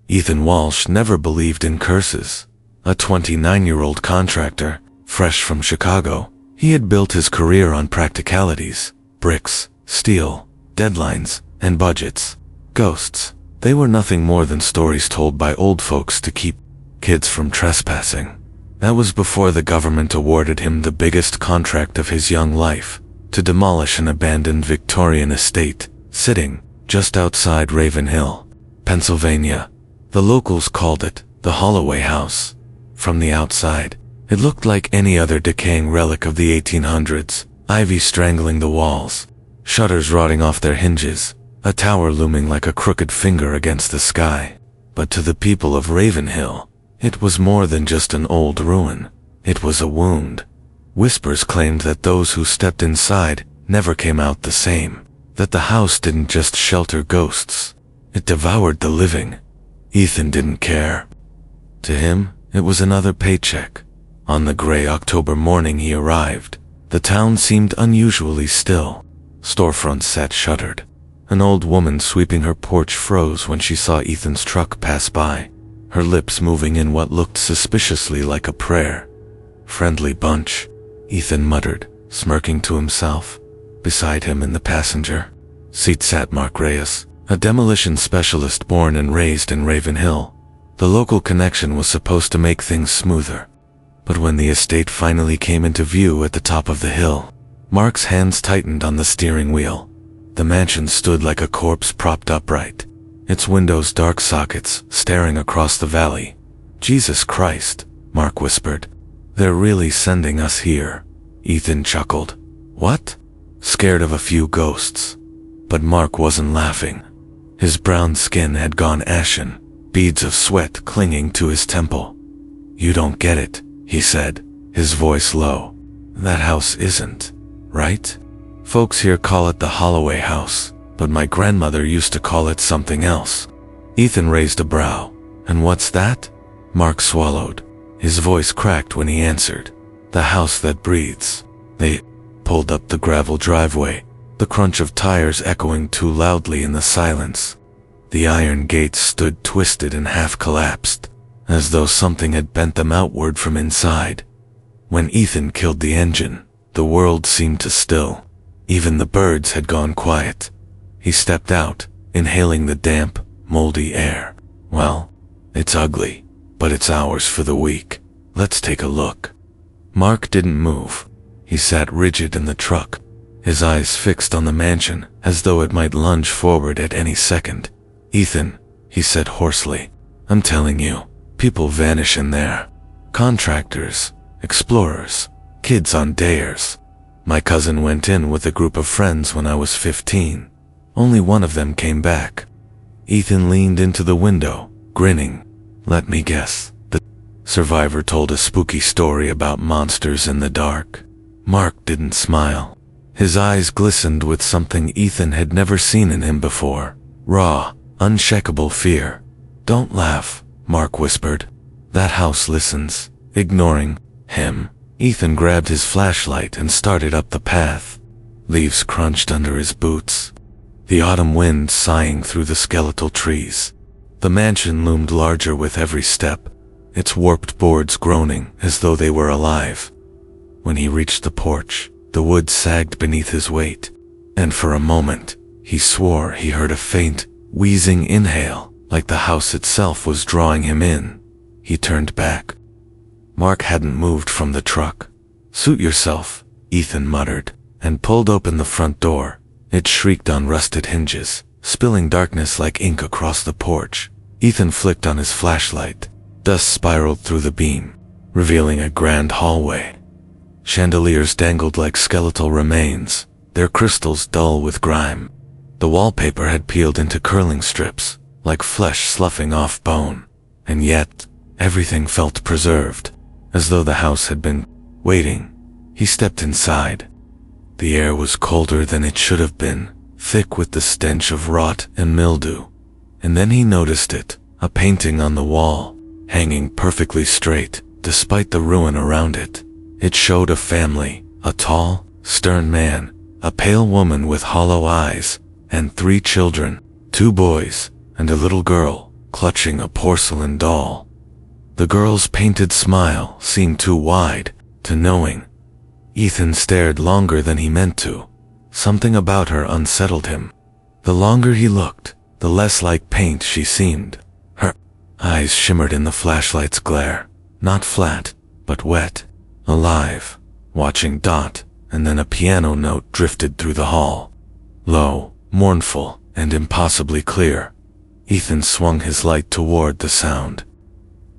Ethan Walsh never believed in curses. A 29-year-old contractor, fresh from Chicago, he had built his career on practicalities: bricks, steel, deadlines, and budgets. Ghosts, they were nothing more than stories told by old folks to keep kids from trespassing. That was before the government awarded him the biggest contract of his young life, to demolish an abandoned Victorian estate, sitting just outside Ravenhill, Pennsylvania. The locals called it the Holloway House. From the outside, it looked like any other decaying relic of the 1800s, ivy strangling the walls, shutters rotting off their hinges, a tower looming like a crooked finger against the sky. But to the people of Ravenhill, it was more than just an old ruin. It was a wound. Whispers claimed that those who stepped inside never came out the same, that the house didn't just shelter ghosts, it devoured the living. Ethan didn't care. To him, it was another paycheck. On the gray October morning he arrived, the town seemed unusually still. Storefronts sat shuttered. An old woman sweeping her porch froze when she saw Ethan's truck pass by, her lips moving in what looked suspiciously like a prayer. "Friendly bunch," Ethan muttered, smirking to himself. Beside him in the passenger seat sat Mark Reyes, a demolition specialist born and raised in Ravenhill. The local connection was supposed to make things smoother. But when the estate finally came into view at the top of the hill, Mark's hands tightened on the steering wheel. The mansion stood like a corpse propped upright, its windows dark sockets staring across the valley. "Jesus Christ," Mark whispered. "They're really sending us here." Ethan chuckled. "What?" "Scared of a few ghosts." But Mark wasn't laughing. His brown skin had gone ashen, beads of sweat clinging to his temple. "You don't get it," he said, his voice low. "That house isn't, right? Folks here call it the Holloway House, but my grandmother used to call it something else." Ethan raised a brow. "And what's that?" Mark swallowed. His voice cracked when he answered. "The house that breathes." They pulled up the gravel driveway, the crunch of tires echoing too loudly in the silence. The iron gates stood twisted and half collapsed, as though something had bent them outward from inside. When Ethan killed the engine, the world seemed to still. Even the birds had gone quiet. He stepped out, inhaling the damp, moldy air. "Well, it's ugly, but it's ours for the week. Let's take a look." Mark didn't move. He sat rigid in the truck, his eyes fixed on the mansion as though it might lunge forward at any second. "Ethan," he said hoarsely, "I'm telling you, people vanish in there. Contractors, explorers, kids on dares. My cousin went in with a group of friends when I was 15. Only one of them came back." Ethan leaned into the window, grinning. "Let me guess, the survivor told a spooky story about monsters in the dark." Mark didn't smile. His eyes glistened with something Ethan had never seen in him before. Raw, unshakable fear. "Don't laugh," Mark whispered. "That house listens." Ignoring him, Ethan grabbed his flashlight and started up the path. Leaves crunched under his boots, the autumn wind sighing through the skeletal trees. The mansion loomed larger with every step, its warped boards groaning as though they were alive. When he reached the porch, the wood sagged beneath his weight, and for a moment, he swore he heard a faint, wheezing inhale, like the house itself was drawing him in. He turned back. Mark hadn't moved from the truck. "Suit yourself," Ethan muttered, and pulled open the front door. It shrieked on rusted hinges, spilling darkness like ink across the porch. Ethan flicked on his flashlight. Dust spiraled through the beam, revealing a grand hallway. Chandeliers dangled like skeletal remains, their crystals dull with grime. The wallpaper had peeled into curling strips, like flesh sloughing off bone. And yet, everything felt preserved, as though the house had been waiting. He stepped inside. The air was colder than it should have been, thick with the stench of rot and mildew. And then he noticed it, a painting on the wall, hanging perfectly straight, despite the ruin around it. It showed a family, a tall, stern man, a pale woman with hollow eyes, and 3 children, 2 boys, and a little girl, clutching a porcelain doll. The girl's painted smile seemed too wide, too knowing. Ethan stared longer than he meant to. Something about her unsettled him. The longer he looked, the less like paint she seemed. Her eyes shimmered in the flashlight's glare, not flat, but wet, alive, watching Dot, and then a piano note drifted through the hall. Low, mournful, and impossibly clear. Ethan swung his light toward the sound.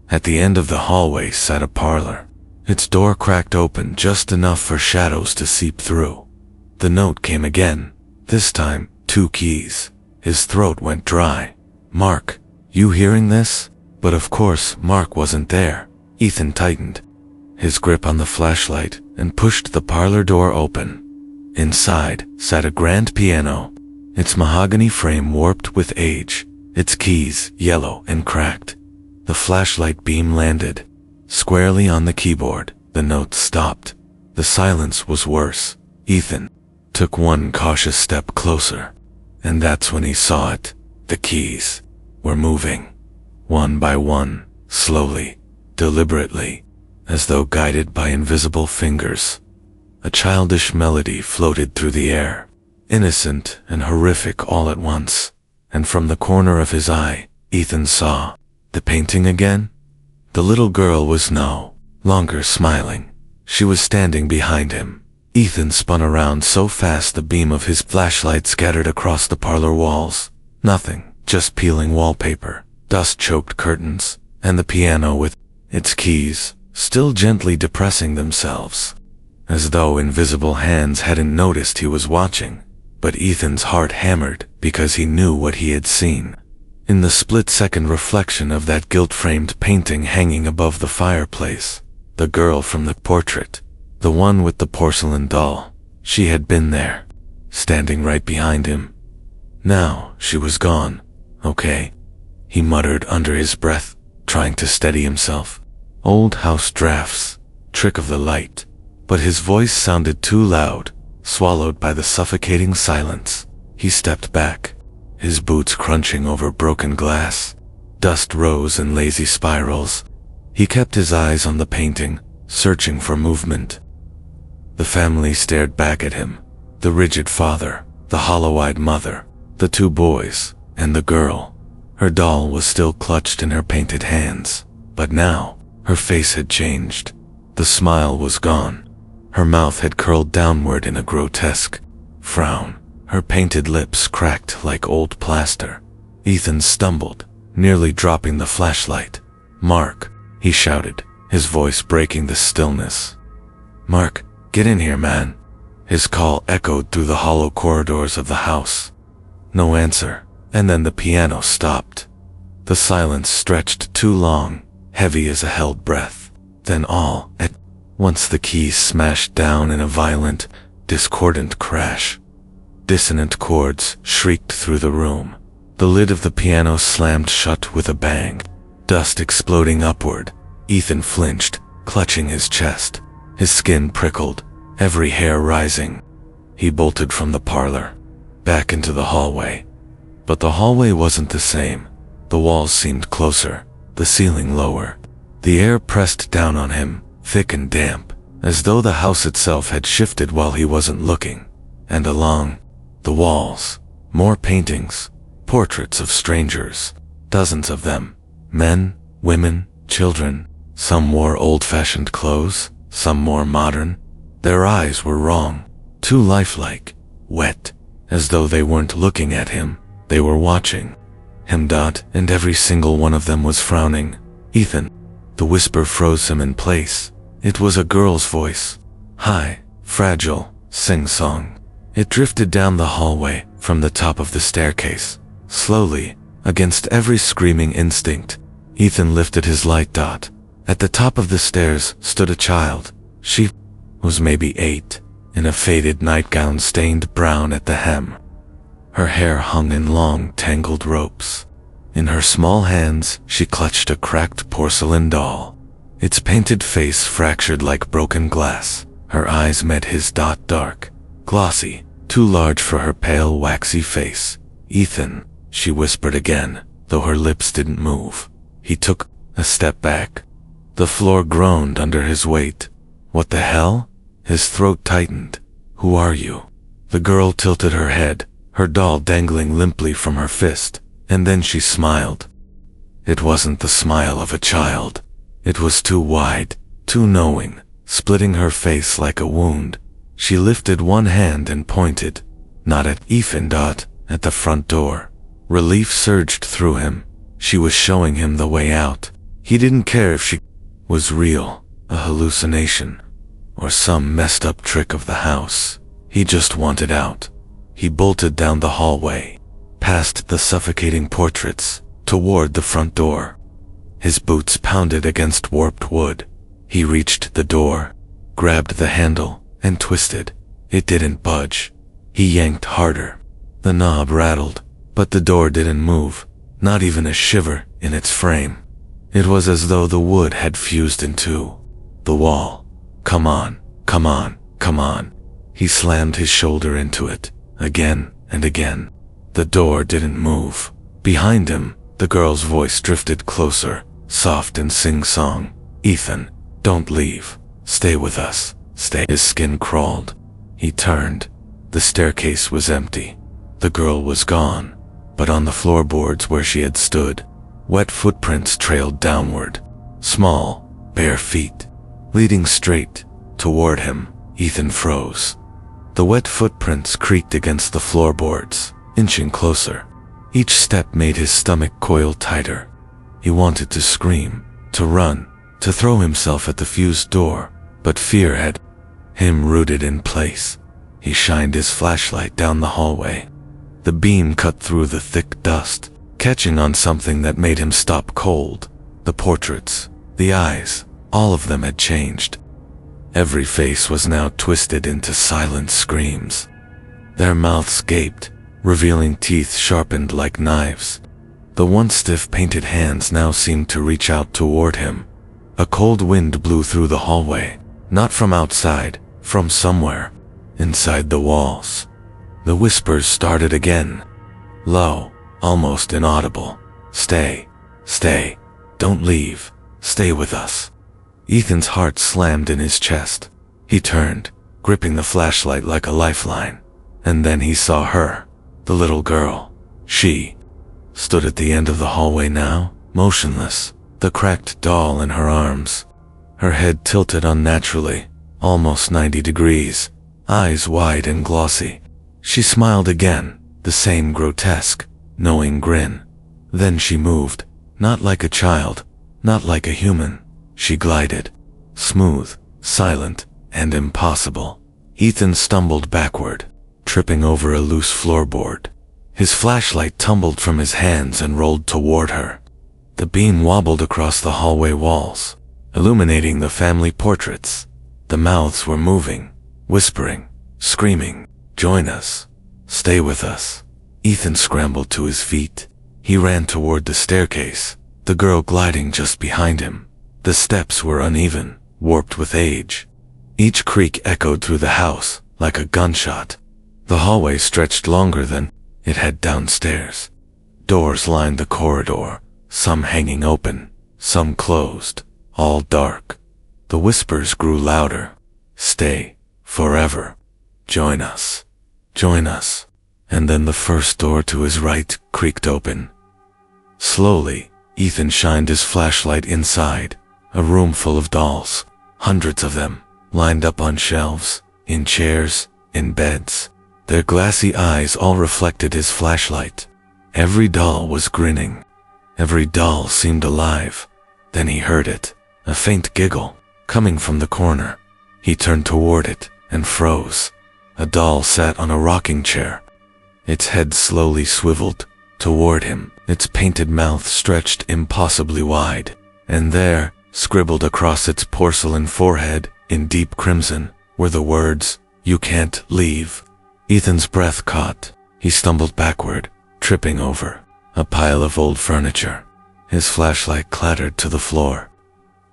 At the end of the hallway sat a parlor. Its door cracked open just enough for shadows to seep through. The note came again, this time 2 keys. His throat went dry. "Mark, you hearing this?" But of course, Mark wasn't there. Ethan tightened his grip on the flashlight and pushed the parlor door open. Inside sat a grand piano, its mahogany frame warped with age, its keys yellow and cracked. The flashlight beam landed squarely on the keyboard. The notes stopped. The silence was worse. Ethan took one cautious step closer, and that's when he saw it. The keys were moving, one by one, slowly, deliberately, as though guided by invisible fingers. A childish melody floated through the air, innocent and horrific all at once, and from the corner of his eye, Ethan saw the painting again. The little girl was no longer smiling. She was standing behind him. Ethan spun around so fast the beam of his flashlight scattered across the parlor walls. Nothing, just peeling wallpaper, dust-choked curtains, and the piano with its keys still gently depressing themselves, as though invisible hands hadn't noticed he was watching. But Ethan's heart hammered because he knew what he had seen. In the split-second reflection of that gilt-framed painting hanging above the fireplace, the girl from the portrait, the one with the porcelain doll, she had been there, standing right behind him. Now she was gone. "Okay," he muttered under his breath, trying to steady himself. Old house drafts, trick of the light. But his voice sounded too loud, swallowed by the suffocating silence. He stepped back, his boots crunching over broken glass. Dust rose in lazy spirals. He kept his eyes on the painting, searching for movement. The family stared back at him. The rigid father, the hollow-eyed mother, the 2 boys, and the girl. Her doll was still clutched in her painted hands, but now, her face had changed. The smile was gone. Her mouth had curled downward in a grotesque frown. Her painted lips cracked like old plaster. Ethan stumbled, nearly dropping the flashlight. "Mark," he shouted, his voice breaking the stillness. "Mark, get in here, man." His call echoed through the hollow corridors of the house. No answer, and then the piano stopped. The silence stretched too long, heavy as a held breath. Then all at once the keys smashed down in a violent, discordant crash. Dissonant chords shrieked through the room. The lid of the piano slammed shut with a bang, dust exploding upward. Ethan flinched, clutching his chest. His skin prickled, every hair rising. He bolted from the parlor, back into the hallway. But the hallway wasn't the same. The walls seemed closer, the ceiling lower. The air pressed down on him, thick and damp, as though the house itself had shifted while he wasn't looking. And along the walls, more paintings, portraits of strangers, dozens of them, men, women, children. Some wore old-fashioned clothes, some more modern. Their eyes were wrong, too lifelike, wet, as though they weren't looking at him, they were watching him. And every single one of them was frowning. "Ethan." The whisper froze him in place. It was a girl's voice. High, fragile, sing-song. It drifted down the hallway, from the top of the staircase. Slowly, against every screaming instinct, Ethan lifted his light. At the top of the stairs stood a child. She was maybe 8, in a faded nightgown stained brown at the hem. Her hair hung in long, tangled ropes. In her small hands, she clutched a cracked porcelain doll. Its painted face fractured like broken glass. Her eyes met his. Dark, glossy, too large for her pale, waxy face. "Ethan," she whispered again, though her lips didn't move. He took a step back. The floor groaned under his weight. What the hell? His throat tightened. Who are you? The girl tilted her head, her doll dangling limply from her fist, and then she smiled. It wasn't the smile of a child. It was too wide, too knowing, splitting her face like a wound. She lifted one hand and pointed, not at Ethan, at the front door. Relief surged through him. She was showing him the way out. He didn't care if she was real, a hallucination, or some messed up trick of the house. He just wanted out. He bolted down the hallway, past the suffocating portraits, toward the front door. His boots pounded against warped wood. He reached the door, grabbed the handle, and twisted. It didn't budge. He yanked harder. The knob rattled, but the door didn't move, not even a shiver in its frame. It was as though the wood had fused into the wall. Come on, come on, come on. He slammed his shoulder into it, again and again. The door didn't move. Behind him, the girl's voice drifted closer, soft and sing-song. Ethan, don't leave. Stay with us. Stay. His skin crawled. He turned. The staircase was empty. The girl was gone, but on the floorboards where she had stood, wet footprints trailed downward. Small, bare feet, leading straight toward him. Ethan froze. The wet footprints creaked against the floorboards, inching closer. Each step made his stomach coil tighter. He wanted to scream, to run, to throw himself at the fused door, but fear had him rooted in place. He shined his flashlight down the hallway. The beam cut through the thick dust, catching on something that made him stop cold. The portraits, the eyes, all of them had changed. Every face was now twisted into silent screams. Their mouths gaped, revealing teeth sharpened like knives. The once stiff painted hands now seemed to reach out toward him. A cold wind blew through the hallway, not from outside, from somewhere, inside the walls. The whispers started again. Low, almost inaudible. Stay, stay, don't leave, stay with us. Ethan's heart slammed in his chest. He turned, gripping the flashlight like a lifeline. And then he saw her, the little girl. She stood at the end of the hallway now, motionless, the cracked doll in her arms. Her head tilted unnaturally, almost 90 degrees, eyes wide and glossy. She smiled again, the same grotesque, knowing grin. Then she moved, not like a child, not like a human. She glided, smooth, silent, and impossible. Ethan stumbled backward, tripping over a loose floorboard. His flashlight tumbled from his hands and rolled toward her. The beam wobbled across the hallway walls, illuminating the family portraits. The mouths were moving, whispering, screaming, "Join us. Stay with us." Ethan scrambled to his feet. He ran toward the staircase, the girl gliding just behind him. The steps were uneven, warped with age. Each creak echoed through the house, like a gunshot. The hallway stretched longer than it had downstairs. Doors lined the corridor, some hanging open, some closed, all dark. The whispers grew louder. Stay, forever. Join us. Join us. And then the first door to his right creaked open. Slowly, Ethan shined his flashlight inside. A room full of dolls, hundreds of them, lined up on shelves, in chairs, in beds. Their glassy eyes all reflected his flashlight. Every doll was grinning. Every doll seemed alive. Then he heard it, a faint giggle, coming from the corner. He turned toward it and froze. A doll sat on a rocking chair. Its head slowly swiveled toward him, its painted mouth stretched impossibly wide. And there, scribbled across its porcelain forehead, in deep crimson, were the words, "You can't leave." Ethan's breath caught. He stumbled backward, tripping over a pile of old furniture. His flashlight clattered to the floor.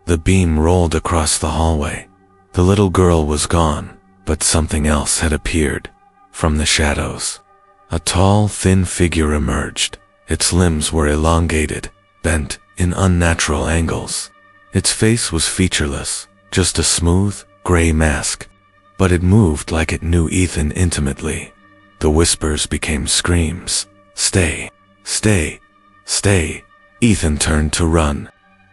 The beam rolled across the hallway. The little girl was gone, but something else had appeared. From the shadows, a tall, thin figure emerged. Its limbs were elongated, bent in unnatural angles. Its face was featureless, just a smooth, gray mask. But it moved like it knew Ethan intimately. The whispers became screams. Stay, stay, stay. Ethan turned to run.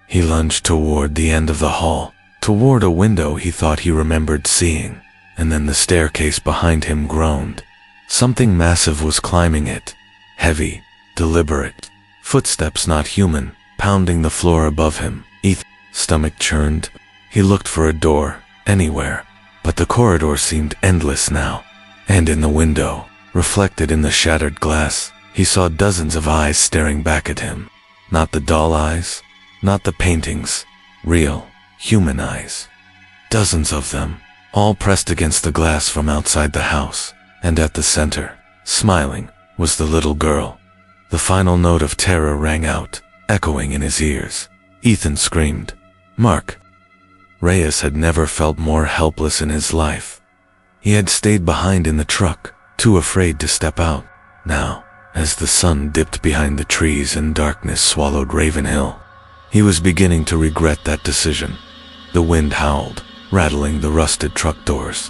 He lunged toward the end of the hall, toward a window he thought he remembered seeing, and then the staircase behind him groaned. Something massive was climbing it. Heavy, deliberate. Footsteps not human, pounding the floor above him. Ethan's stomach churned. He looked for a door, anywhere. But the corridor seemed endless now. And in the window, reflected in the shattered glass, he saw dozens of eyes staring back at him. Not the doll eyes, not the paintings. Real, human eyes. Dozens of them, all pressed against the glass from outside the house. And at the center, smiling, was the little girl. The final note of terror rang out, echoing in his ears. Ethan screamed, "Mark!" Reyes had never felt more helpless in his life. He had stayed behind in the truck, too afraid to step out. Now, as the sun dipped behind the trees and darkness swallowed Ravenhill, he was beginning to regret that decision. The wind howled, rattling the rusted truck doors.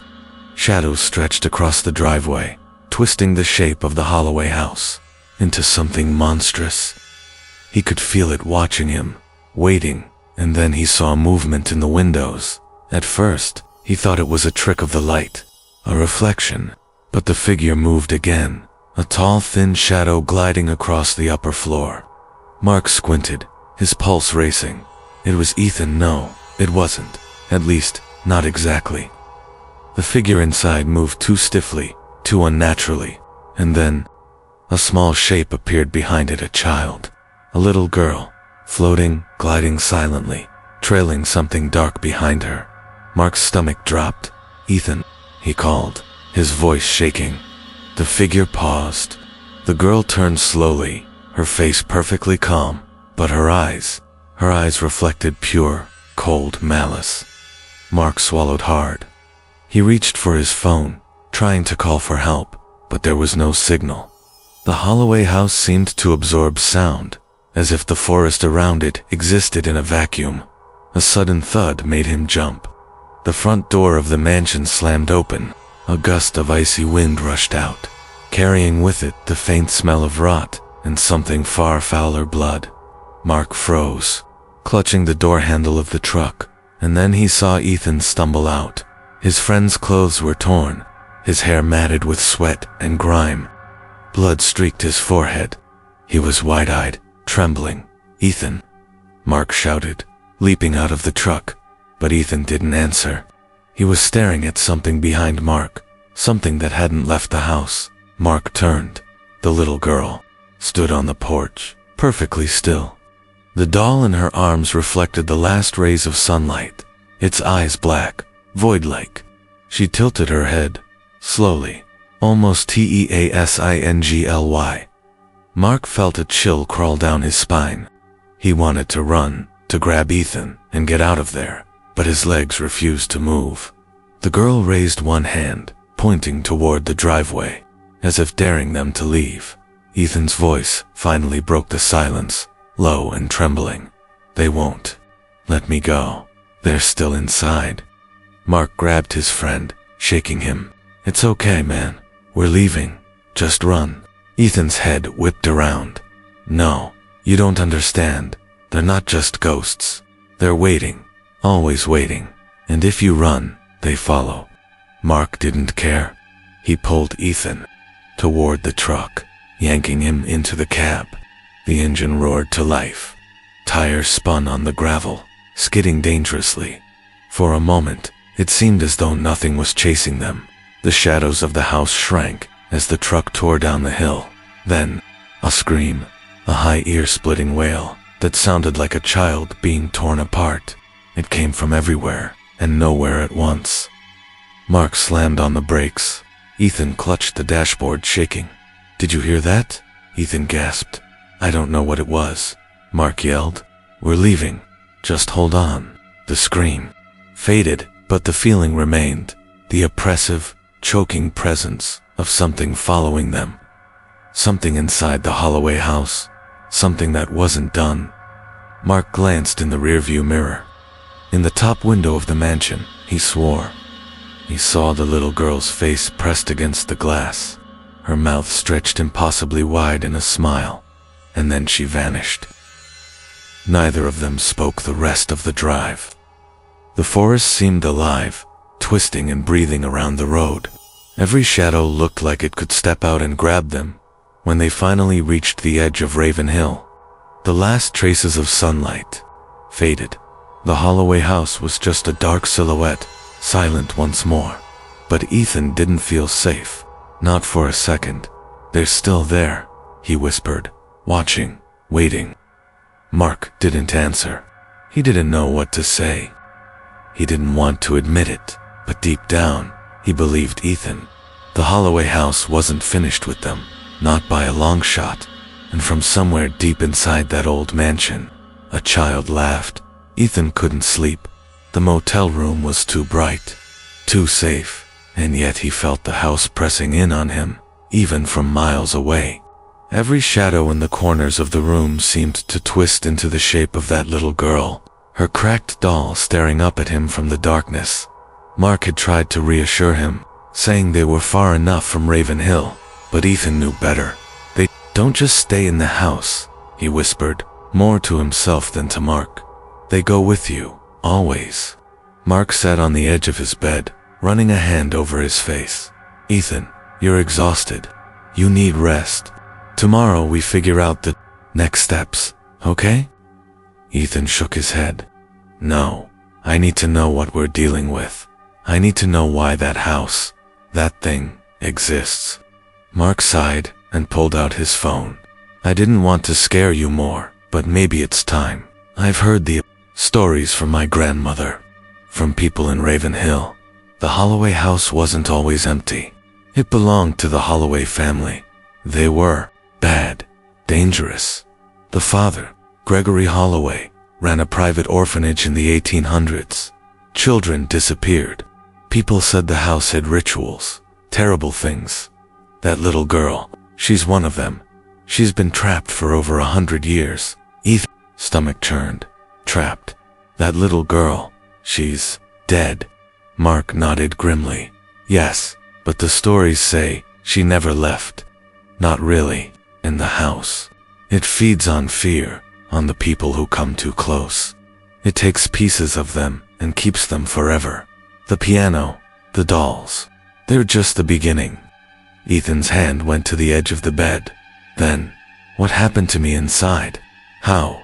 Shadows stretched across the driveway, twisting the shape of the Holloway house into something monstrous. He could feel it watching him, waiting. And then he saw movement in the windows. At first, he thought it was a trick of the light, a reflection, but the figure moved again, a tall, thin shadow gliding across the upper floor. Mark squinted, his pulse racing. It was Ethan. No, it wasn't. At least, not exactly. The figure inside moved too stiffly, too unnaturally, and then, a small shape appeared behind it, a child, a little girl. Floating, gliding silently, trailing something dark behind her. Mark's stomach dropped. "Ethan," he called, his voice shaking. The figure paused. The girl turned slowly, her face perfectly calm, but her eyes reflected pure, cold malice. Mark swallowed hard. He reached for his phone, trying to call for help, but there was no signal. The Holloway house seemed to absorb sound, as if the forest around it existed in a vacuum. A sudden thud made him jump. The front door of the mansion slammed open. A gust of icy wind rushed out, carrying with it the faint smell of rot and something far fouler, blood. Mark froze, clutching the door handle of the truck, and then he saw Ethan stumble out. His friend's clothes were torn, his hair matted with sweat and grime. Blood streaked his forehead. He was wide-eyed, trembling. "Ethan!" Mark shouted, leaping out of the truck, but Ethan didn't answer. He was staring at something behind Mark, something that hadn't left the house. Mark turned. The little girl stood on the porch, perfectly still. The doll in her arms reflected the last rays of sunlight, its eyes black, void-like. She tilted her head, slowly, almost teasingly. Mark felt a chill crawl down his spine. He wanted to run, to grab Ethan and get out of there, but his legs refused to move. The girl raised one hand, pointing toward the driveway, as if daring them to leave. Ethan's voice finally broke the silence, low and trembling. "They won't. Let me go. They're still inside." Mark grabbed his friend, shaking him. "It's okay, man. We're leaving. Just run." Ethan's head whipped around. "No, you don't understand. They're not just ghosts. They're waiting, always waiting. And if you run, they follow." Mark didn't care. He pulled Ethan toward the truck, yanking him into the cab. The engine roared to life. Tires spun on the gravel, skidding dangerously. For a moment, it seemed as though nothing was chasing them. The shadows of the house shrank as the truck tore down the hill. Then, a scream, a high ear-splitting wail that sounded like a child being torn apart. It came from everywhere and nowhere at once. Mark slammed on the brakes. Ethan clutched the dashboard, shaking. "Did you hear that?" Ethan gasped. "I don't know what it was," Mark yelled. "We're leaving. Just hold on." The scream faded, but the feeling remained. The oppressive, choking presence of something following them. Something inside the Holloway house. Something that wasn't done. Mark glanced in the rearview mirror. In the top window of the mansion, he swore. He saw the little girl's face pressed against the glass, her mouth stretched impossibly wide in a smile, and then she vanished. Neither of them spoke the rest of the drive. The forest seemed alive, twisting and breathing around the road. Every shadow looked like it could step out and grab them. When they finally reached the edge of Raven Hill, the last traces of sunlight faded. The Holloway house was just a dark silhouette, silent once more. But Ethan didn't feel safe. Not for a second. "They're still there," he whispered, watching, waiting. Mark didn't answer. He didn't know what to say. He didn't want to admit it, but deep down, he believed Ethan. The Holloway house wasn't finished with them, not by a long shot. And from somewhere deep inside that old mansion, a child laughed. Ethan couldn't sleep. The motel room was too bright, too safe, and yet he felt the house pressing in on him, even from miles away. Every shadow in the corners of the room seemed to twist into the shape of that little girl, her cracked doll staring up at him from the darkness. Mark had tried to reassure him, saying they were far enough from Raven Hill, but Ethan knew better. "They don't just stay in the house," he whispered, more to himself than to Mark. "They go with you, always." Mark sat on the edge of his bed, running a hand over his face. "Ethan, you're exhausted. You need rest. Tomorrow we figure out the next steps, okay?" Ethan shook his head. "No, I need to know what we're dealing with. I need to know why that house, that thing, exists." Mark sighed and pulled out his phone. "I didn't want to scare you more, but maybe it's time. I've heard the stories from my grandmother, from people in Raven Hill. The Holloway house wasn't always empty. It belonged to the Holloway family. They were bad, dangerous. The father, Gregory Holloway, ran a private orphanage in the 1800s. Children disappeared. People said the house had rituals, terrible things. That little girl, she's one of them. She's been trapped for over 100 years. Ethan's stomach churned. Trapped. That little girl, she's dead. Mark nodded grimly. "Yes, but the stories say she never left. Not really, in the house. It feeds on fear, on the people who come too close. It takes pieces of them and keeps them forever. The piano, the dolls, they're just the beginning." Ethan's hand went to the edge of the bed. "Then, what happened to me inside? How?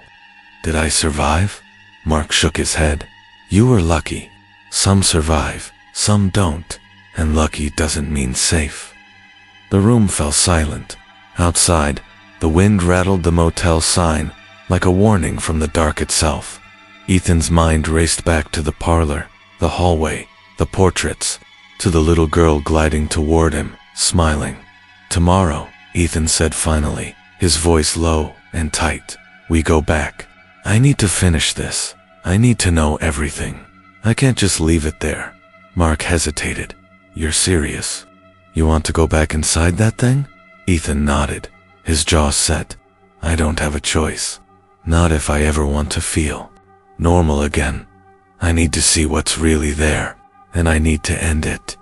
Did I survive?" Mark shook his head. "You were lucky. Some survive, some don't, and lucky doesn't mean safe." The room fell silent. Outside, the wind rattled the motel sign like a warning from the dark itself. Ethan's mind raced back to the parlor, the hallway, the portraits, to the little girl gliding toward him, smiling. "Tomorrow," Ethan said finally, his voice low and tight, "we go back. I need to finish this. I need to know everything. I can't just leave it there." Mark hesitated. "You're serious? You want to go back inside that thing?" Ethan nodded, his jaw set. "I don't have a choice. Not if I ever want to feel normal again. I need to see what's really there, and I need to end it."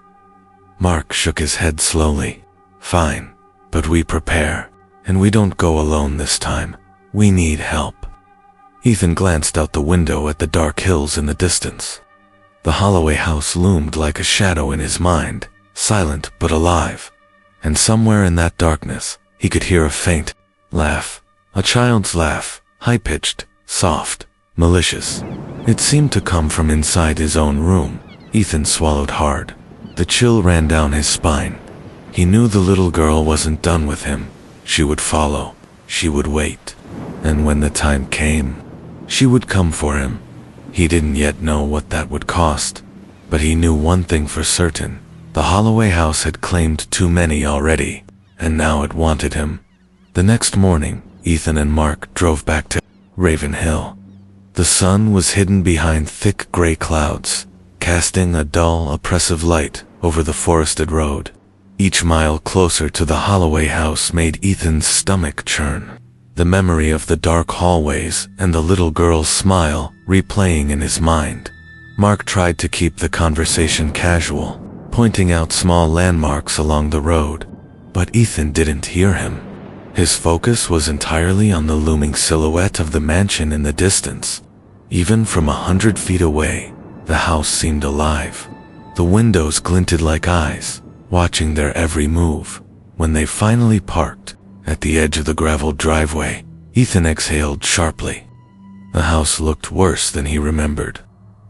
Mark shook his head slowly. "Fine, but we prepare, and we don't go alone this time. We need help." Ethan glanced out the window at the dark hills in the distance. The Holloway house loomed like a shadow in his mind, silent but alive. And somewhere in that darkness, he could hear a faint laugh, a child's laugh, high-pitched, soft, malicious. It seemed to come from inside his own room. Ethan swallowed hard. The chill ran down his spine. He knew the little girl wasn't done with him. She would follow. She would wait. And when the time came, she would come for him. He didn't yet know what that would cost, but he knew one thing for certain. The Holloway house had claimed too many already, and now it wanted him. The next morning, Ethan and Mark drove back to Raven Hill. The sun was hidden behind thick gray clouds, casting a dull, oppressive light over the forested road. Each mile closer to the Holloway house made Ethan's stomach churn. The memory of the dark hallways and the little girl's smile replaying in his mind. Mark tried to keep the conversation casual, pointing out small landmarks along the road, but Ethan didn't hear him. His focus was entirely on the looming silhouette of the mansion in the distance. Even from 100 feet away, the house seemed alive. The windows glinted like eyes, watching their every move. When they finally parked at the edge of the graveled driveway, Ethan exhaled sharply. The house looked worse than he remembered.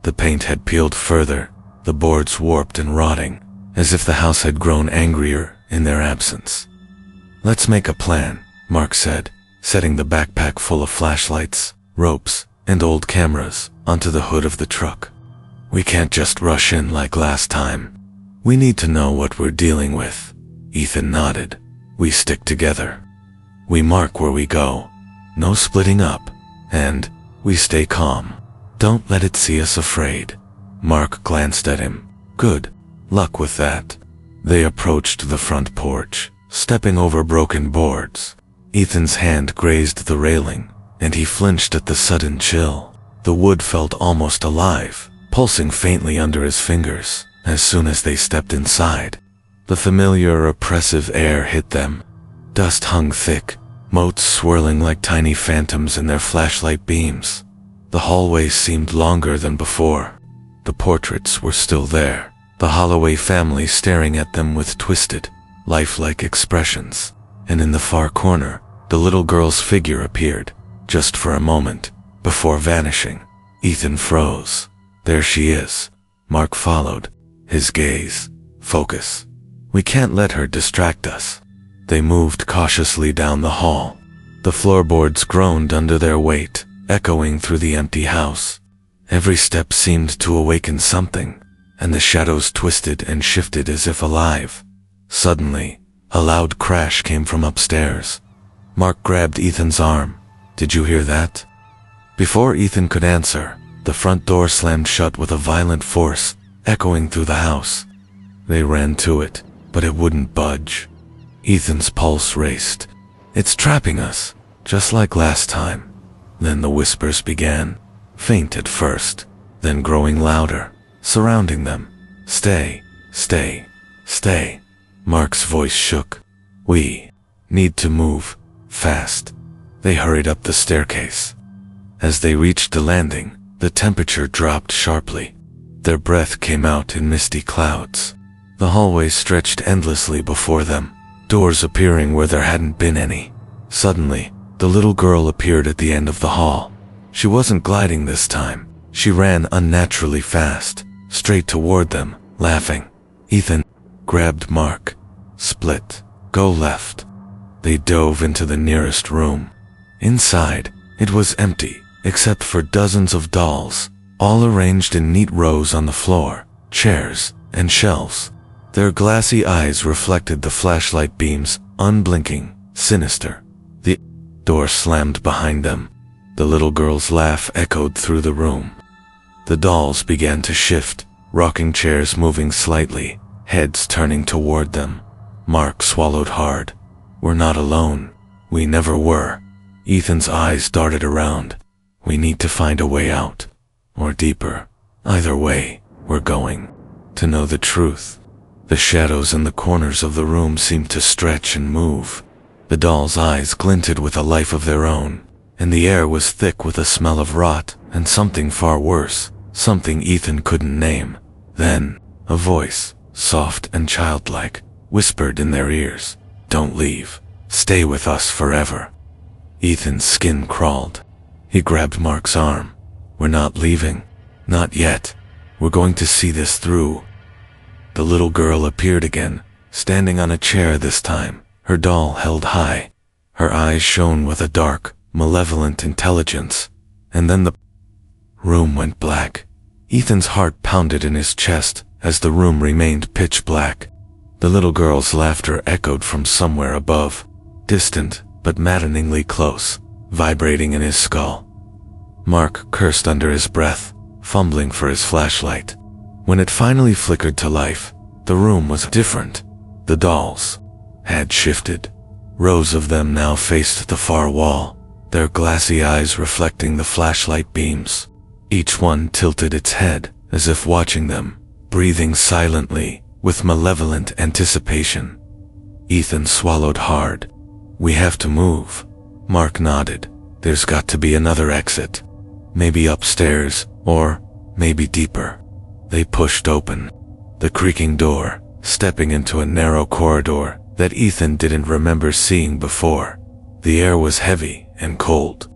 The paint had peeled further, the boards warped and rotting, as if the house had grown angrier in their absence. "Let's make a plan," Mark said, setting the backpack full of flashlights, ropes, and old cameras onto the hood of the truck. "We can't just rush in like last time. We need to know what we're dealing with." Ethan nodded. "We stick together. We mark where we go. No splitting up. And we stay calm. Don't let it see us afraid." Mark glanced at him. "Good luck with that." They approached the front porch, stepping over broken boards. Ethan's hand grazed the railing, and he flinched at the sudden chill. The wood felt almost alive, pulsing faintly under his fingers as soon as they stepped inside. The familiar oppressive air hit them. Dust hung thick, motes swirling like tiny phantoms in their flashlight beams. The hallways seemed longer than before. The portraits were still there, the Holloway family staring at them with twisted, lifelike expressions. And in the far corner, the little girl's figure appeared, just for a moment, before vanishing. Ethan froze. "There she is." Mark followed, his gaze, focus. "We can't let her distract us." They moved cautiously down the hall. The floorboards groaned under their weight, echoing through the empty house. Every step seemed to awaken something, and the shadows twisted and shifted as if alive. Suddenly, a loud crash came from upstairs. Mark grabbed Ethan's arm. "Did you hear that?" Before Ethan could answer, the front door slammed shut with a violent force, echoing through the house. They ran to it, but it wouldn't budge. Ethan's pulse raced. "It's trapping us, just like last time." Then the whispers began, faint at first, then growing louder, surrounding them. "Stay, stay, stay." Mark's voice shook. "We need to move, fast." They hurried up the staircase. As they reached the landing, the temperature dropped sharply. Their breath came out in misty clouds. The hallway stretched endlessly before them, doors appearing where there hadn't been any. Suddenly, the little girl appeared at the end of the hall. She wasn't gliding this time. She ran unnaturally fast, straight toward them, laughing. Ethan grabbed Mark. "Split. Go left." They dove into the nearest room. Inside, it was empty, except for dozens of dolls, all arranged in neat rows on the floor, chairs, and shelves. Their glassy eyes reflected the flashlight beams, unblinking, sinister. The door slammed behind them. The little girl's laugh echoed through the room. The dolls began to shift, rocking chairs moving slightly, heads turning toward them. Mark swallowed hard. "We're not alone. We never were." Ethan's eyes darted around. "We need to find a way out. Or deeper. Either way, we're going to know the truth." The shadows in the corners of the room seemed to stretch and move. The dolls' eyes glinted with a life of their own, and the air was thick with a smell of rot and something far worse, something Ethan couldn't name. Then, a voice, soft and childlike, whispered in their ears, "Don't leave. Stay with us forever." Ethan's skin crawled. He grabbed Mark's arm. "We're not leaving. Not yet. We're going to see this through." The little girl appeared again, standing on a chair this time, her doll held high. Her eyes shone with a dark, malevolent intelligence. And then the room went black. Ethan's heart pounded in his chest as the room remained pitch black. The little girl's laughter echoed from somewhere above, distant but maddeningly close, vibrating in his skull. Mark cursed under his breath, fumbling for his flashlight. When it finally flickered to life, the room was different. The dolls had shifted. Rows of them now faced the far wall, their glassy eyes reflecting the flashlight beams. Each one tilted its head, as if watching them, breathing silently, with malevolent anticipation. Ethan swallowed hard. "We have to move." Mark nodded. "There's got to be another exit. Maybe upstairs, or maybe deeper." They pushed open the creaking door, stepping into a narrow corridor that Ethan didn't remember seeing before. The air was heavy and cold.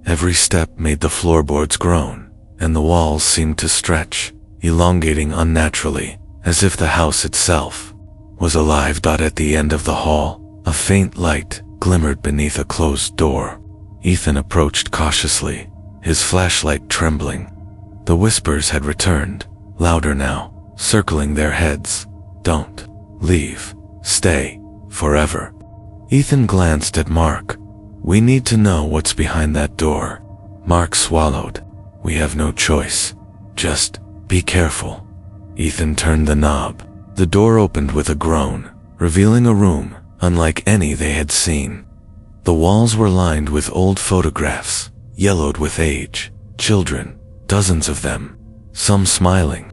Every step made the floorboards groan, and the walls seemed to stretch, elongating unnaturally, as if the house itself was alive. At the end of the hall, a faint light glimmered beneath a closed door. Ethan approached cautiously, his flashlight trembling. The whispers had returned, louder now, circling their heads. "Don't leave. Stay. Forever." Ethan glanced at Mark. "We need to know what's behind that door." Mark swallowed. "We have no choice. Just be careful." Ethan turned the knob. The door opened with a groan, revealing a room unlike any they had seen. The walls were lined with old photographs, yellowed with age. Children, dozens of them, some smiling,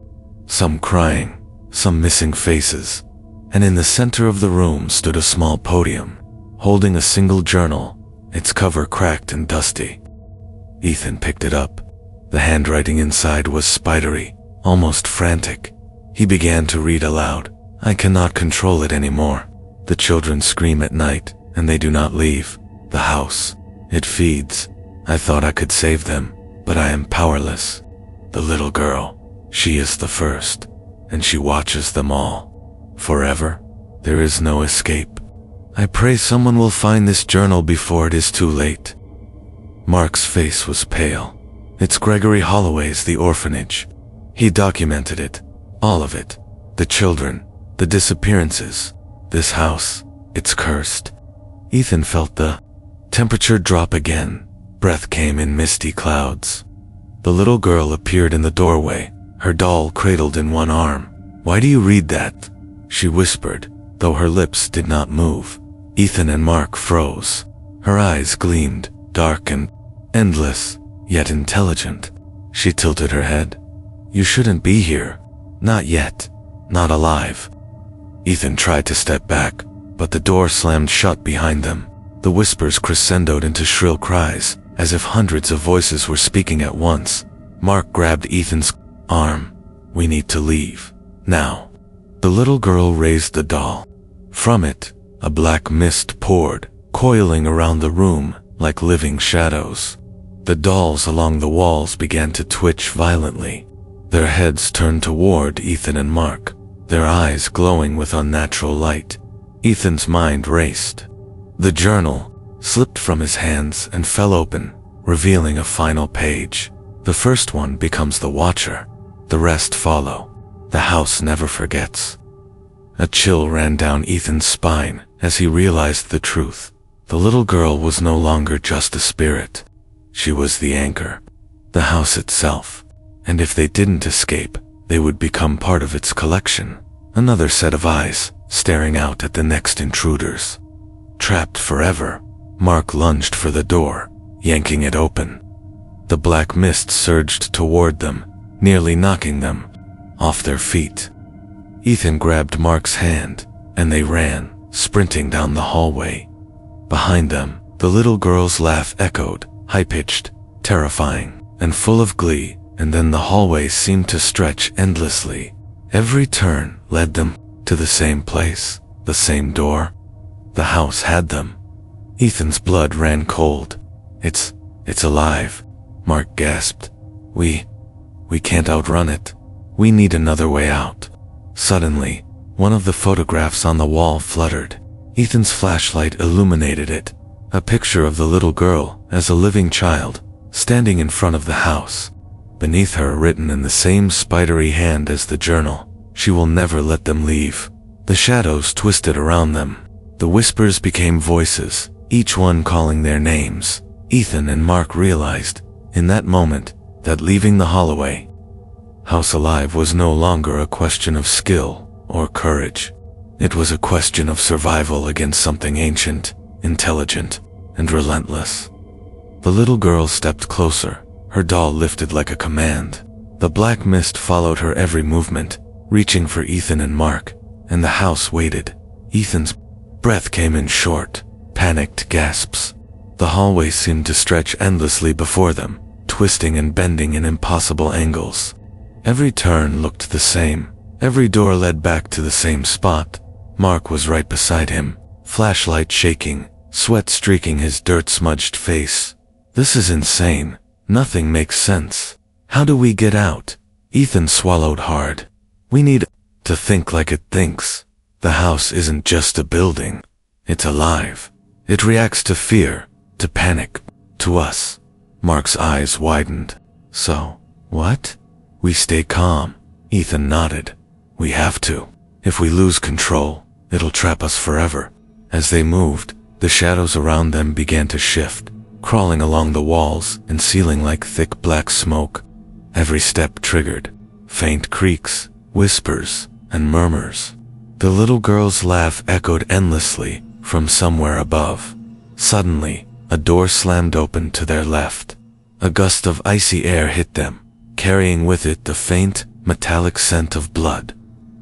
some crying, some missing faces. And in the center of the room stood a small podium, holding a single journal, its cover cracked and dusty. Ethan picked it up. The handwriting inside was spidery, almost frantic. He began to read aloud. "I cannot control it anymore. The children scream at night, and they do not leave. The house, it feeds. I thought I could save them, but I am powerless. The little girl, she is the first, and she watches them all. Forever, there is no escape. I pray someone will find this journal before it is too late." Mark's face was pale. "It's Gregory Holloway's The Orphanage. He documented it. All of it. The children, the disappearances. This house, it's cursed." Ethan felt the temperature drop again. Breath came in misty clouds. The little girl appeared in the doorway, her doll cradled in one arm. "Why do you read that?" she whispered, though her lips did not move. Ethan and Mark froze. Her eyes gleamed, dark and endless, yet intelligent. She tilted her head. "You shouldn't be here. Not yet. Not alive." Ethan tried to step back, but the door slammed shut behind them. The whispers crescendoed into shrill cries, as if hundreds of voices were speaking at once. Mark grabbed Ethan's arm. "We need to leave. Now." The little girl raised the doll. From it, a black mist poured, coiling around the room like living shadows. The dolls along the walls began to twitch violently. Their heads turned toward Ethan and Mark, their eyes glowing with unnatural light. Ethan's mind raced. The journal slipped from his hands and fell open, revealing a final page. The first one becomes the watcher. The rest follow. The house never forgets. A chill ran down Ethan's spine as he realized the truth. The little girl was no longer just a spirit. She was the anchor, the house itself. And if they didn't escape, they would become part of its collection. Another set of eyes, staring out at the next intruders. Trapped forever, Mark lunged for the door, yanking it open. The black mist surged toward them, nearly knocking them off their feet. Ethan grabbed Mark's hand, and they ran, sprinting down the hallway. Behind them, the little girl's laugh echoed, high-pitched, terrifying, and full of glee, and then the hallway seemed to stretch endlessly. Every turn led them to the same place, the same door. The house had them. Ethan's blood ran cold. It's alive," Mark gasped. We can't outrun it. We need another way out." Suddenly, one of the photographs on the wall fluttered. Ethan's flashlight illuminated it, a picture of the little girl as a living child, standing in front of the house. Beneath her, written in the same spidery hand as the journal, "She will never let them leave." The shadows twisted around them. The whispers became voices, each one calling their names. Ethan and Mark realized, in that moment, that leaving the Holloway house alive was no longer a question of skill or courage. It was a question of survival against something ancient, intelligent, and relentless. The little girl stepped closer, her doll lifted like a command. The black mist followed her every movement, reaching for Ethan and Mark, and the house waited. Ethan's breath came in short, panicked gasps. The hallway seemed to stretch endlessly before them, twisting and bending in impossible angles. Every turn looked the same. Every door led back to the same spot. Mark was right beside him, flashlight shaking, sweat streaking his dirt-smudged face. This is insane. Nothing makes sense. How do we get out? Ethan swallowed hard. We need to think like it thinks. The house isn't just a building. It's alive. It reacts to fear, to panic, to us. Mark's eyes widened. So, what? We stay calm. Ethan nodded. We have to. If we lose control, it'll trap us forever. As they moved, the shadows around them began to shift, crawling along the walls and ceiling like thick black smoke. Every step triggered faint creaks, whispers, and murmurs. The little girl's laugh echoed endlessly from somewhere above. Suddenly, a door slammed open to their left. A gust of icy air hit them, carrying with it the faint, metallic scent of blood.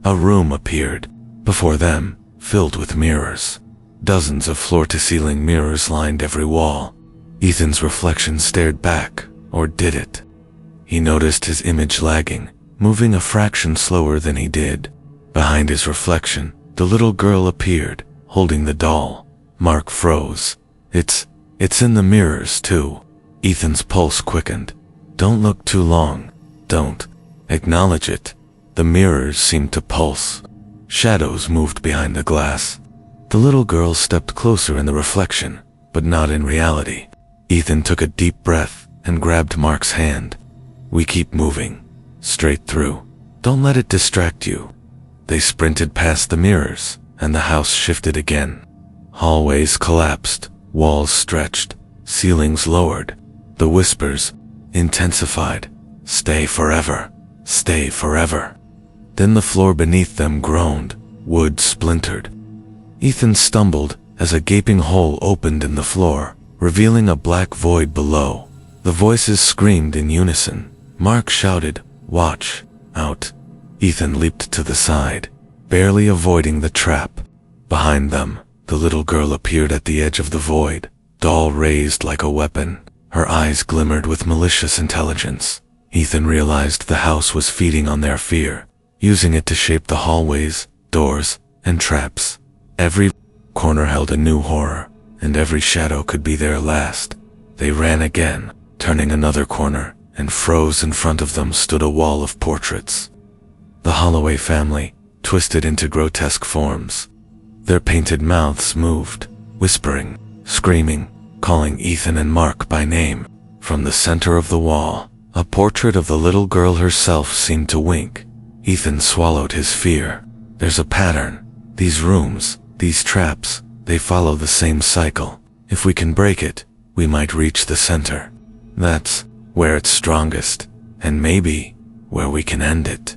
A room appeared before them, filled with mirrors. Dozens of floor-to-ceiling mirrors lined every wall. Ethan's reflection stared back, or did it? He noticed his image lagging, moving a fraction slower than he did. Behind his reflection, the little girl appeared, holding the doll. Mark froze. It's in the mirrors, too. Ethan's pulse quickened. Don't look too long. Don't. Acknowledge it. The mirrors seemed to pulse. Shadows moved behind the glass. The little girl stepped closer in the reflection, but not in reality. Ethan took a deep breath and grabbed Mark's hand. We keep moving. Straight through. Don't let it distract you. They sprinted past the mirrors, and the house shifted again. Hallways collapsed, walls stretched, ceilings lowered. The whispers intensified. Stay forever. Stay forever. Then the floor beneath them groaned, wood splintered. Ethan stumbled as a gaping hole opened in the floor, revealing a black void below. The voices screamed in unison. Mark shouted, "Watch out." Ethan leaped to the side, barely avoiding the trap. Behind them, the little girl appeared at the edge of the void, doll raised like a weapon. Her eyes glimmered with malicious intelligence. Ethan realized the house was feeding on their fear, using it to shape the hallways, doors, and traps. Every corner held a new horror, and every shadow could be their last. They ran again, turning another corner, and froze in front of them stood a wall of portraits. The Holloway family, twisted into grotesque forms. Their painted mouths moved, whispering, screaming, calling Ethan and Mark by name. From the center of the wall, a portrait of the little girl herself seemed to wink. Ethan swallowed his fear. There's a pattern. These rooms, these traps, they follow the same cycle. If we can break it, we might reach the center. That's where it's strongest, and maybe where we can end it.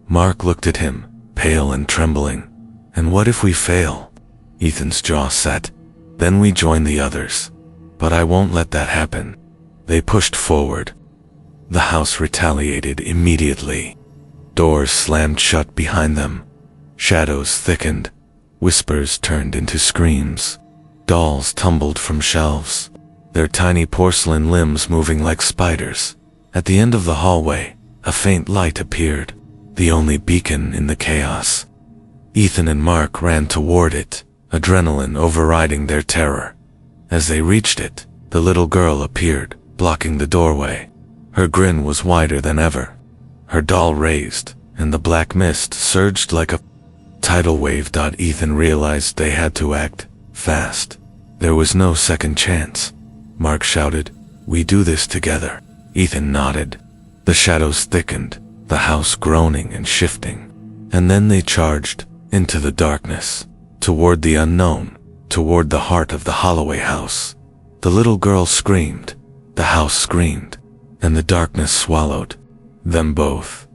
Mark looked at him, pale and trembling. And what if we fail? Ethan's jaw set. Then we join the others. But I won't let that happen. They pushed forward. The house retaliated immediately. Doors slammed shut behind them. Shadows thickened. Whispers turned into screams. Dolls tumbled from shelves, their tiny porcelain limbs moving like spiders. At the end of the hallway, a faint light appeared, the only beacon in the chaos. Ethan and Mark ran toward it, adrenaline overriding their terror. As they reached it, the little girl appeared, blocking the doorway. Her grin was wider than ever. Her doll raised, and the black mist surged like a tidal wave. Ethan realized they had to act fast. There was no second chance. Mark shouted, "We do this together." Ethan nodded. The shadows thickened, the house groaning and shifting. And then they charged into the darkness, toward the unknown, toward the heart of the Holloway house. The little girl screamed, the house screamed, and the darkness swallowed them both.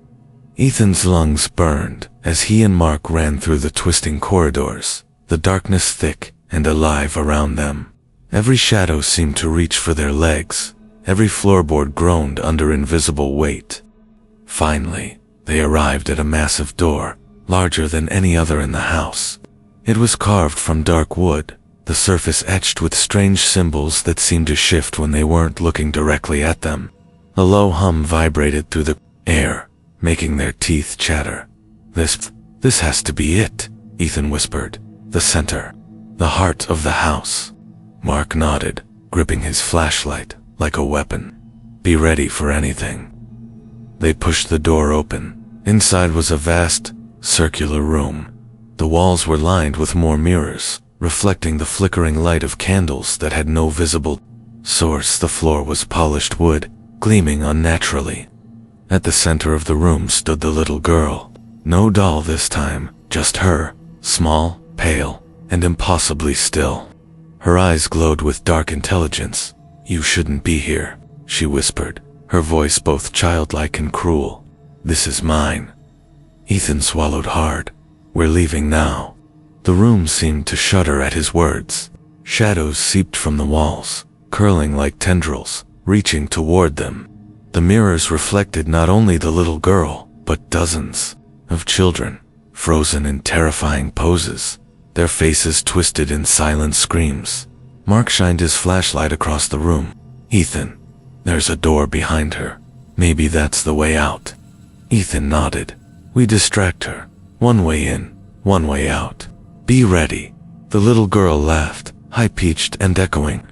Ethan's lungs burned as he and Mark ran through the twisting corridors, the darkness thick and alive around them. Every shadow seemed to reach for their legs. Every floorboard groaned under invisible weight. Finally, they arrived at a massive door, larger than any other in the house. It was carved from dark wood, the surface etched with strange symbols that seemed to shift when they weren't looking directly at them. A low hum vibrated through the air, making their teeth chatter. This has to be it, Ethan whispered. The center. The heart of the house. Mark nodded, gripping his flashlight like a weapon. Be ready for anything. They pushed the door open. Inside was a vast, circular room. The walls were lined with more mirrors, reflecting the flickering light of candles that had no visible source. The floor was polished wood, gleaming unnaturally. At the center of the room stood the little girl. No doll this time, just her, small, pale, and impossibly still. Her eyes glowed with dark intelligence. You shouldn't be here, she whispered, her voice both childlike and cruel. This is mine. Ethan swallowed hard. We're leaving now. The room seemed to shudder at his words. Shadows seeped from the walls, curling like tendrils, reaching toward them. The mirrors reflected not only the little girl, but dozens of children, frozen in terrifying poses, their faces twisted in silent screams. Mark shined his flashlight across the room. Ethan, there's a door behind her. Maybe that's the way out. Ethan nodded. We distract her. One way in, one way out. Be ready. The little girl laughed, high-pitched and echoing.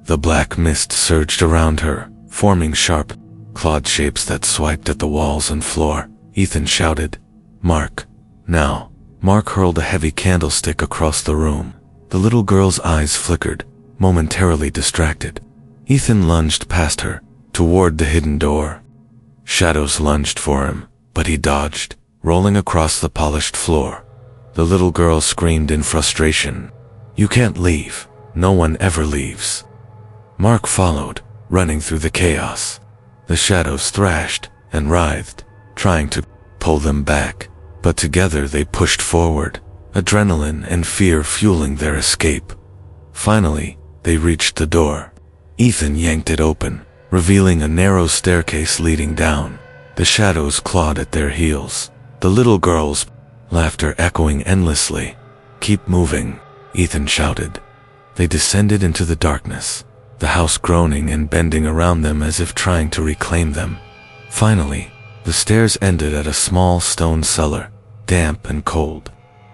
The black mist surged around her, forming sharp, clawed shapes that swiped at the walls and floor. Ethan shouted, Mark, now. Mark hurled a heavy candlestick across the room. The little girl's eyes flickered, momentarily distracted. Ethan lunged past her, toward the hidden door. Shadows lunged for him, but he dodged, rolling across the polished floor. The little girl screamed in frustration. You can't leave. No one ever leaves. Mark followed, running through the chaos. The shadows thrashed and writhed, trying to pull them back, but together they pushed forward, adrenaline and fear fueling their escape. Finally, they reached the door. Ethan yanked it open, revealing a narrow staircase leading down. The shadows clawed at their heels, the little girl's laughter echoing endlessly. Keep moving, Ethan shouted. They descended into the darkness, the house groaning and bending around them as if trying to reclaim them. Finally, the stairs ended at a small stone cellar, damp and cold.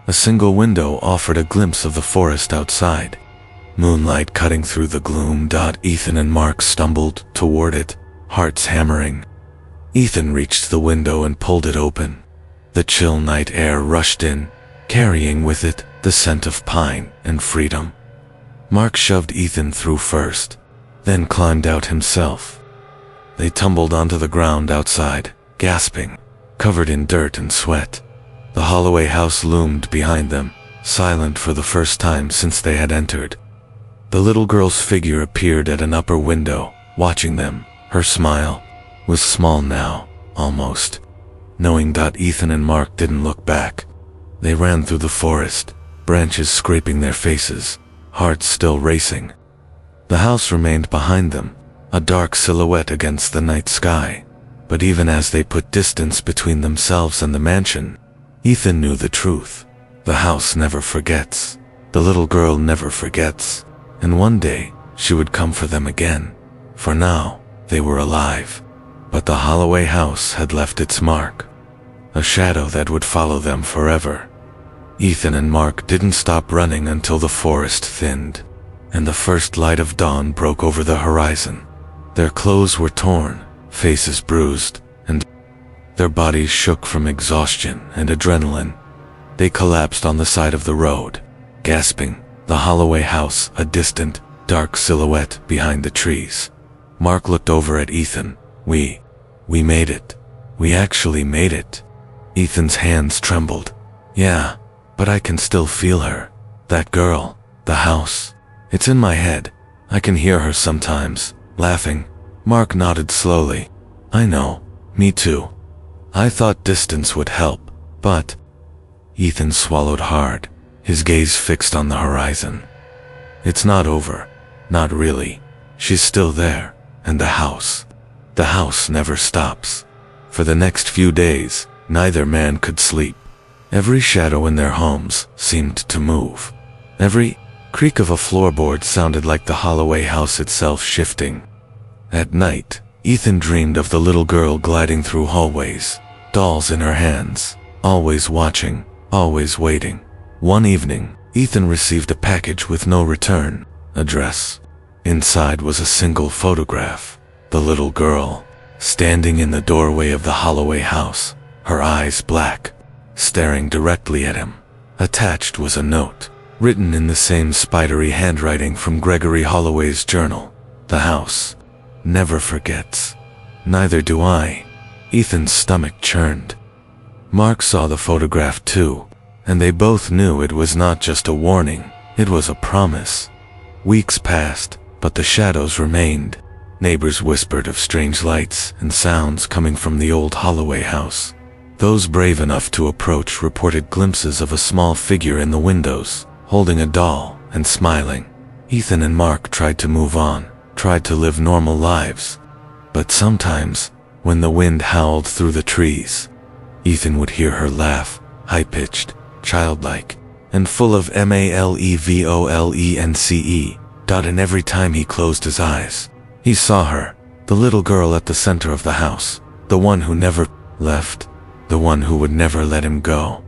A single window offered a glimpse of the forest outside. Moonlight cutting through the gloom. Ethan and Mark stumbled toward it, hearts hammering. Ethan reached the window and pulled it open. The chill night air rushed in, carrying with it the scent of pine and freedom. Mark shoved Ethan through first, then climbed out himself. They tumbled onto the ground outside, gasping, covered in dirt and sweat. The Holloway house loomed behind them, silent for the first time since they had entered. The little girl's figure appeared at an upper window, watching them. Her smile was small now, almost. Knowing Ethan and Mark didn't look back, they ran through the forest, branches scraping their faces, hearts still racing. The house remained behind them, a dark silhouette against the night sky. But even as they put distance between themselves and the mansion, Ethan knew the truth. The house never forgets. The little girl never forgets. And one day, she would come for them again. For now, they were alive. But the Holloway house had left its mark, a shadow that would follow them forever. Ethan and Mark didn't stop running until the forest thinned, and the first light of dawn broke over the horizon. Their clothes were torn, faces bruised, and their bodies shook from exhaustion and adrenaline. They collapsed on the side of the road, gasping, the Holloway house a distant, dark silhouette behind the trees. Mark looked over at Ethan. We made it. We actually made it. Ethan's hands trembled. Yeah, but I can still feel her. That girl, the house. It's in my head. I can hear her sometimes, laughing. Mark nodded slowly. I know, me too. I thought distance would help, but Ethan swallowed hard, his gaze fixed on the horizon. It's not over. Not really. She's still there. And the house never stops. For the next few days, neither man could sleep. Every shadow in their homes seemed to move. Every creak of a floorboard sounded like the Holloway house itself shifting. At night, Ethan dreamed of the little girl gliding through hallways, dolls in her hands, always watching, always waiting. One evening, Ethan received a package with no return address. Inside was a single photograph. The little girl, standing in the doorway of the Holloway house, her eyes black, staring directly at him. Attached was a note, written in the same spidery handwriting from Gregory Holloway's journal. The house never forgets. Neither do I. Ethan's stomach churned. Mark saw the photograph too, and they both knew it was not just a warning, it was a promise. Weeks passed, but the shadows remained. Neighbors whispered of strange lights and sounds coming from the old Holloway house. Those brave enough to approach reported glimpses of a small figure in the windows, holding a doll and smiling. Ethan and Mark tried to move on, tried to live normal lives. But sometimes, when the wind howled through the trees, Ethan would hear her laugh, high-pitched, childlike, and full of malevolence. And every time he closed his eyes, he saw her, the little girl at the center of the house, the one who never left, the one who would never let him go.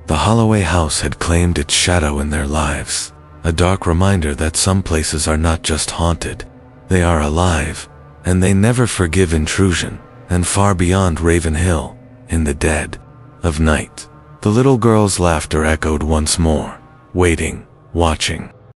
The Holloway house had claimed its shadow in their lives, a dark reminder that some places are not just haunted, they are alive, and they never forgive intrusion. And far beyond Raven Hill, in the dead of night, the little girl's laughter echoed once more, waiting, watching.